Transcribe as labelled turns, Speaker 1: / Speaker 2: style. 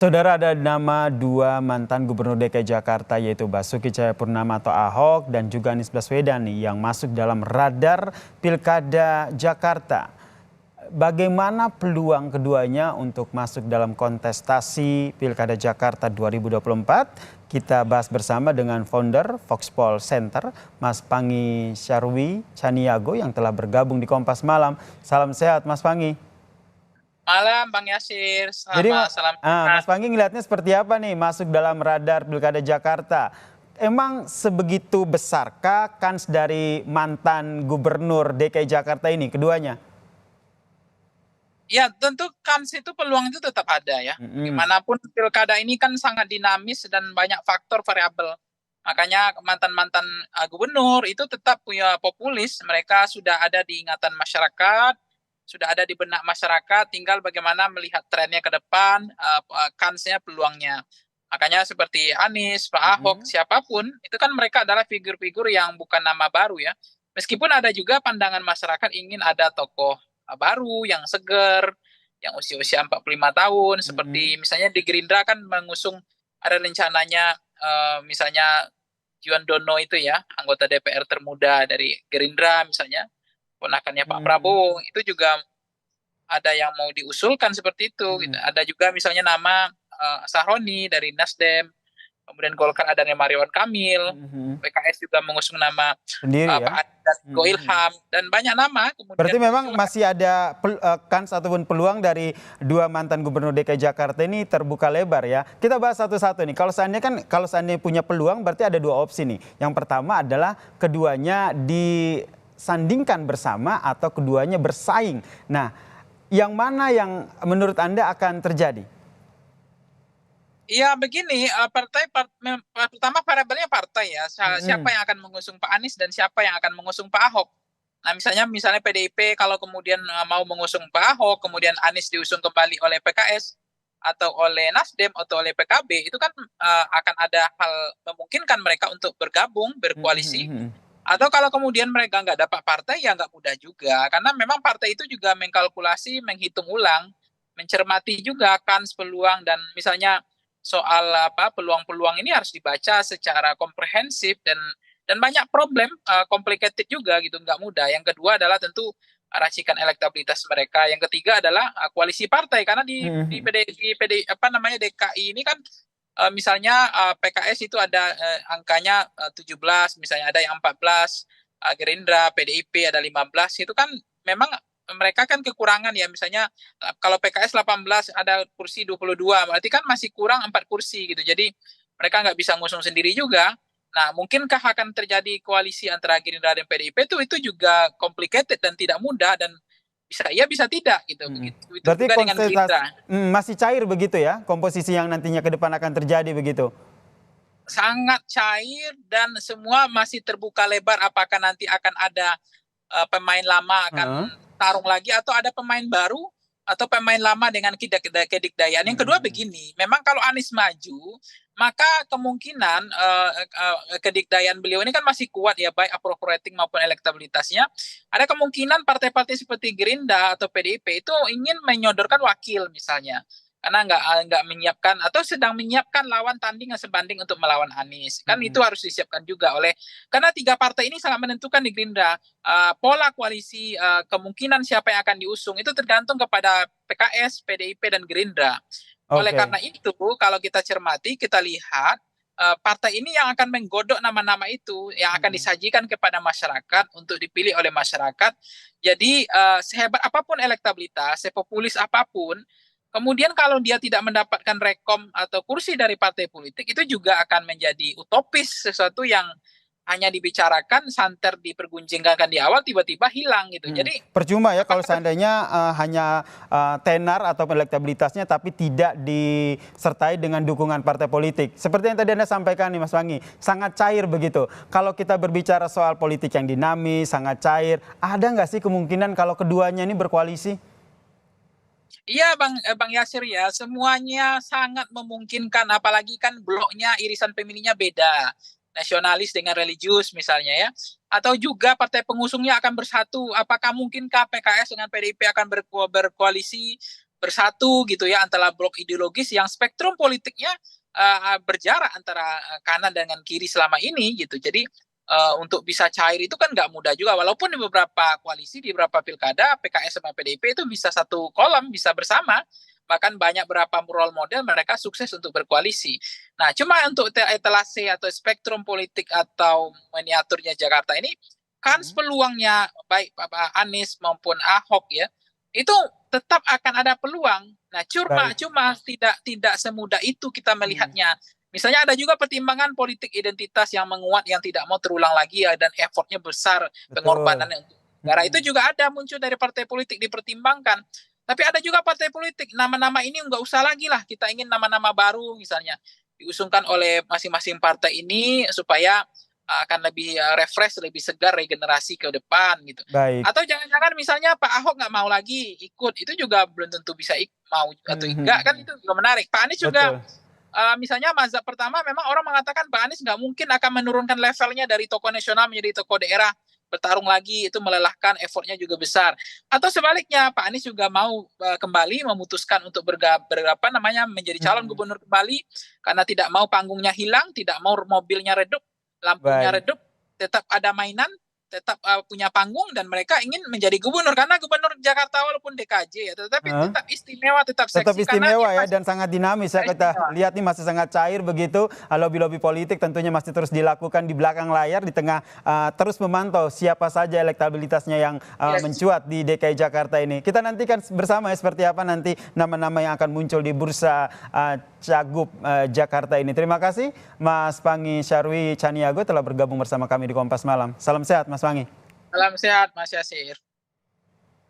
Speaker 1: Saudara, ada nama dua mantan gubernur DKI Jakarta yaitu Basuki Cahayapurnama atau Ahok dan juga Anies Baswedan yang masuk dalam radar Pilkada Jakarta. Bagaimana peluang keduanya untuk masuk dalam kontestasi Pilkada Jakarta 2024? Kita bahas bersama dengan founder Voxpol Center, Mas Pangy Syarwi Caniago yang telah bergabung di Kompas Malam. Salam sehat Mas Pangy.
Speaker 2: Malam Bang Yasir,
Speaker 1: Jadi
Speaker 2: salam
Speaker 1: Mas
Speaker 2: sehat.
Speaker 1: Pangy ngelihatnya seperti apa nih masuk dalam radar Pilkada Jakarta? Emang sebegitu besarkah kans dari mantan gubernur DKI Jakarta ini keduanya?
Speaker 2: Ya tentu kans itu peluang itu tetap ada ya.
Speaker 1: Mm-mm.
Speaker 2: Bagaimanapun pilkada ini kan sangat dinamis dan banyak faktor variabel. Makanya mantan-mantan gubernur itu tetap punya populis. Mereka sudah ada di ingatan masyarakat, sudah ada di benak masyarakat. Tinggal bagaimana melihat trennya ke depan, kansnya, peluangnya. Makanya seperti Anies, Pak Ahok,
Speaker 1: Mm-mm.
Speaker 2: siapapun, itu kan mereka adalah figur-figur yang bukan nama baru ya. Meskipun ada juga pandangan masyarakat ingin ada tokoh baru, yang seger, yang usia-usia 45 tahun,
Speaker 1: Mm-mm.
Speaker 2: seperti misalnya di Gerindra kan mengusung ada rencananya misalnya Juan Dono itu ya, anggota DPR termuda dari Gerindra misalnya, ponakannya Pak
Speaker 1: Mm-mm.
Speaker 2: Prabowo, itu juga ada yang mau diusulkan seperti itu. Gitu.
Speaker 1: Mm-mm.
Speaker 2: Ada juga misalnya nama Sahroni dari Nasdem, kemudian Golkar ada nama Ridwan Kamil,
Speaker 1: Mm-mm.
Speaker 2: PKS juga mengusung nama
Speaker 1: Sendiri
Speaker 2: Pak
Speaker 1: ya.
Speaker 2: Anies dan
Speaker 1: Mm-mm.
Speaker 2: Goilham, dan banyak nama kemudian
Speaker 1: Berarti memang
Speaker 2: muncul.
Speaker 1: masih ada kans ataupun peluang dari dua mantan gubernur DKI Jakarta ini terbuka lebar ya. Kita bahas satu-satu nih. Kalau seandainya punya peluang berarti ada dua opsi nih. Yang pertama adalah keduanya disandingkan bersama atau keduanya bersaing. Nah, yang mana yang menurut Anda akan terjadi?
Speaker 2: Iya begini, pertama variabelnya partai ya. Siapa
Speaker 1: Mm-mm.
Speaker 2: yang akan mengusung Pak Anies dan siapa yang akan mengusung Pak Ahok. Nah misalnya PDIP kalau kemudian mau mengusung Pak Ahok, kemudian Anies diusung kembali oleh PKS atau oleh Nasdem atau oleh PKB, itu kan akan ada hal memungkinkan mereka untuk bergabung, berkoalisi.
Speaker 1: Mm-mm.
Speaker 2: Atau kalau kemudian mereka nggak dapat partai, ya nggak mudah juga. Karena memang partai itu juga mengkalkulasi, menghitung ulang, mencermati juga kans peluang, dan misalnya soal apa peluang-peluang ini harus dibaca secara komprehensif, dan banyak problem, complicated juga gitu, nggak mudah. Yang kedua adalah tentu racikan elektabilitas mereka. Yang ketiga adalah koalisi partai, karena
Speaker 1: Mm-mm.
Speaker 2: di PD apa namanya DKI ini kan misalnya PKS itu ada angkanya 17, misalnya ada yang 14, Gerindra, PDIP ada 15, itu kan memang mereka kan kekurangan ya, misalnya kalau PKS 18 ada kursi 22, berarti kan masih kurang 4 kursi gitu. Jadi mereka nggak bisa ngusung sendiri juga. Nah, mungkinkah akan terjadi koalisi antara Gerindra dan PDIP, itu juga complicated dan tidak mudah, dan bisa iya bisa tidak gitu.
Speaker 1: Mm-mm.
Speaker 2: Begitu
Speaker 1: Berarti
Speaker 2: juga dengan
Speaker 1: konsentrasi
Speaker 2: Gerindra.
Speaker 1: masih cair begitu ya komposisi yang nantinya ke depan akan terjadi begitu.
Speaker 2: Sangat cair dan semua masih terbuka lebar, apakah nanti akan ada pemain lama akan
Speaker 1: Heeh.
Speaker 2: tarung lagi atau ada pemain baru atau pemain lama dengan kedikdayaan. Yang kedua
Speaker 1: Mm-mm.
Speaker 2: begini, memang kalau Anies maju, maka kemungkinan kedikdayaan beliau ini kan masih kuat ya, baik approval rating maupun elektabilitasnya. Ada kemungkinan partai-partai seperti Gerindra atau PDIP itu ingin menyodorkan wakil misalnya, karena nggak menyiapkan atau sedang menyiapkan lawan tanding yang sebanding untuk melawan Anies. Kan itu
Speaker 1: Mm-mm.
Speaker 2: harus disiapkan juga oleh, karena tiga partai ini sangat menentukan di Gerindra. Pola koalisi, kemungkinan siapa yang akan diusung itu tergantung kepada PKS, PDIP, dan Gerindra. Oleh karena
Speaker 1: Oke.
Speaker 2: itu, kalau kita cermati, kita lihat partai ini yang akan menggodok nama-nama itu, yang akan
Speaker 1: Mm-mm.
Speaker 2: disajikan kepada masyarakat untuk dipilih oleh masyarakat. Jadi sehebat apapun elektabilitas, sepopulis apapun, kemudian kalau dia tidak mendapatkan rekom atau kursi dari partai politik, itu juga akan menjadi utopis, sesuatu yang hanya dibicarakan, santer diperguncingkan di awal, tiba-tiba hilang gitu.
Speaker 1: Mm.
Speaker 2: Jadi
Speaker 1: Percuma ya kalau
Speaker 2: apakah
Speaker 1: seandainya hanya tenar atau elektabilitasnya tapi tidak disertai dengan dukungan partai politik. Seperti yang tadi Anda sampaikan nih Mas Pangy, sangat cair begitu. Kalau kita berbicara soal politik yang dinamis, sangat cair, ada nggak sih kemungkinan kalau keduanya ini berkoalisi?
Speaker 2: iya Bang Yasir ya, semuanya sangat memungkinkan, apalagi kan bloknya, irisan pemilihnya beda. Nasionalis dengan religius misalnya ya. Atau juga partai pengusungnya akan bersatu. Apakah mungkinkah PKS dengan PDIP akan berkoalisi? bersatu gitu ya antara blok ideologis yang spektrum politiknya berjarak antara kanan dengan kiri selama ini gitu. Jadi untuk bisa cair itu kan nggak mudah juga. Walaupun di beberapa koalisi, di beberapa pilkada, PKS sama PDIP itu bisa satu kolam, bisa bersama. Bahkan banyak berapa role model mereka sukses untuk berkoalisi. Nah, cuma untuk etalase atau spektrum politik atau miniaturnya Jakarta ini, kan peluangnya baik Pak Anies maupun Ahok ya, itu tetap akan ada peluang. Nah, cuma tidak semudah itu kita melihatnya. Misalnya ada juga pertimbangan politik identitas yang menguat, yang tidak mau terulang lagi ya, dan effortnya besar, pengorbanannya untuk negara. Itu juga ada muncul dari partai politik dipertimbangkan. Tapi ada juga partai politik, nama-nama ini nggak usah lagi lah, kita ingin nama-nama baru misalnya diusungkan oleh masing-masing partai ini supaya akan lebih refresh, lebih segar, regenerasi ke depan gitu.
Speaker 1: Baik.
Speaker 2: Atau jangan-jangan misalnya Pak Ahok nggak mau lagi ikut, itu juga belum tentu bisa mau atau enggak, kan itu juga menarik. Pak Anies juga misalnya mazhab pertama memang orang mengatakan Pak Anies nggak mungkin akan menurunkan levelnya dari tokoh nasional menjadi tokoh daerah, bertarung lagi itu melelahkan, effortnya juga besar. Atau sebaliknya Pak Anies juga mau kembali memutuskan untuk menjadi calon gubernur kembali karena tidak mau panggungnya hilang, tidak mau mobilnya redup, lampunya redup, tetap ada mainan, tetap punya panggung, dan mereka ingin menjadi gubernur karena gubernur Jakarta walaupun DKJ ya, tetapi tetap istimewa, tetap seksi.
Speaker 1: Tetap istimewa
Speaker 2: karena
Speaker 1: ya, dan sangat dinamis ya, kita lihat nih masih sangat cair begitu. Lobby-lobby politik tentunya masih terus dilakukan di belakang layar, di tengah terus memantau siapa saja elektabilitasnya yang mencuat di DKI Jakarta ini. Kita nantikan bersama ya seperti apa nanti nama-nama yang akan muncul di bursa Cagup Jakarta ini. Terima kasih Mas Panggi Syarwi Caniago telah bergabung bersama kami di Kompas Malam. Salam sehat Mas Panggi.
Speaker 2: Salam sehat Mas Yasir.